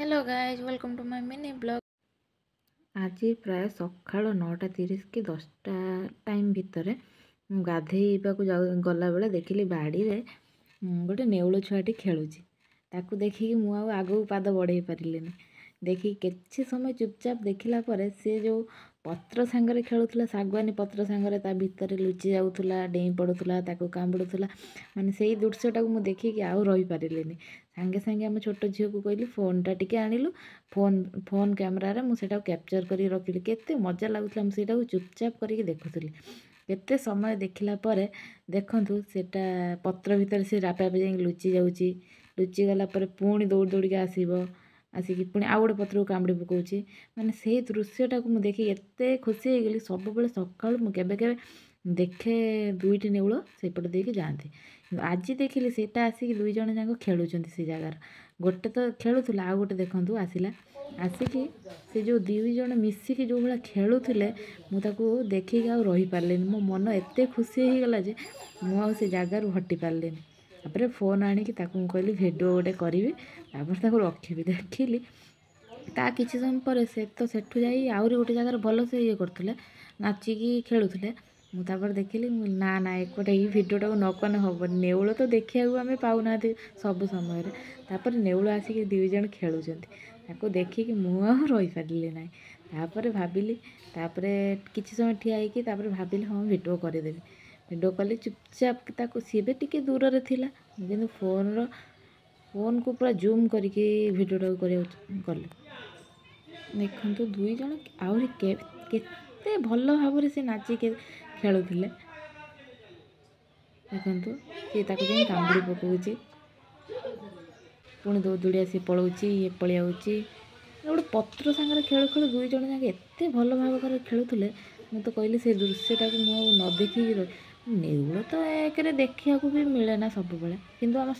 Hello guys welcome to my mini blog. आज प्राय सकाळ 9:30 कि 10टा टाइम भितर गाधेइबाकू गला बेले देखिली बाड़ी रे गोटे नेउल छुआटी खेलुची। ताकू देखिकी मु आगू पाद बढ़े पारिलेनी। देखी किछि समय चुपचाप देखिला परे से जो पत्र सांगरे खेलुथला सागवानी पत्र सांगरे ता भितर लुचि जाउथला डेई पड़ुथला ताकू कामुडुथला माने सेही दृश्यटा मु देखिकी आउ रही पारिलेनी। सांगे सांगे आम छोट झील को कहली फोनटा टिके आणिलु फोन कैमरा रे मुझे कैप्चर कर रखिली केते मजा लगुला मुझे चुपचाप करके देखुली। केते समय देखला परे देखंतु सेटा पत्र भितर से रापा जाई लुचि जाउची लुचि गला परे पुणी दौड़ दौड़ के आसीबो आसिकी पुणी आउ गोटे पत्र को कामुड़ी पकाउची माने से दृश्यटा को मुझे देखी एते खुशी हो गली। सब बेले सकाळु मु केबे केबे देखे दुईटी नेउल सेपटे देके जाती। आज देखिली सेटा आसिकी दुई जण जाक खेलुचंती से जगार गोटे तो खेलुला आउ गोटे देखंतु आसिला आसिकी से जो दुई जण मिसिकी जो भाया खेलुले मुझे देखिक आ रही पार्लेनी। मो मन एते खुशी हो गला जे मु से जगार हटि पार्लेनी। तापर फोन आणिकी कहली भिडियो गोटे करी रखी देखिली ता किसी समय पर से तो सेठू जाई आउरी गोटे जगार भल से ये करथुले नाचिकी खेलुले मुझे देखिली ना ना एकोटे ये भिडियोटा को नकने हम नेउल तो देखा आम पाऊना सब समय तापर नेउल आसिक दुई जण खेलुंट देखिकी मुझे रही पारे ना। तापर भाविली तापर किसी समय ठिया होगी भाविली हाँ भिडियो करदेवी भिडियो कली चुपचाप ताको सी भी टिके दूर रे थिला कि फोन को पूरा जूम करके भिडियोटा कले देखु दुई जण आहरी केते भल भाव से नाचिके खेलुले देखु सी जाई कामुड़ी पकाउची पुणी दौड़ दौड़ी आसी पलाउची ये पलि आउची गोटे पत्र सांगे खेलु खेलु दुई जण जाके एते भल भाव खेलुले मुझे कहली से दृश्यटा को न देखिकी नेउल तो एक देखा भी मिले ना सब बेले किंतु आम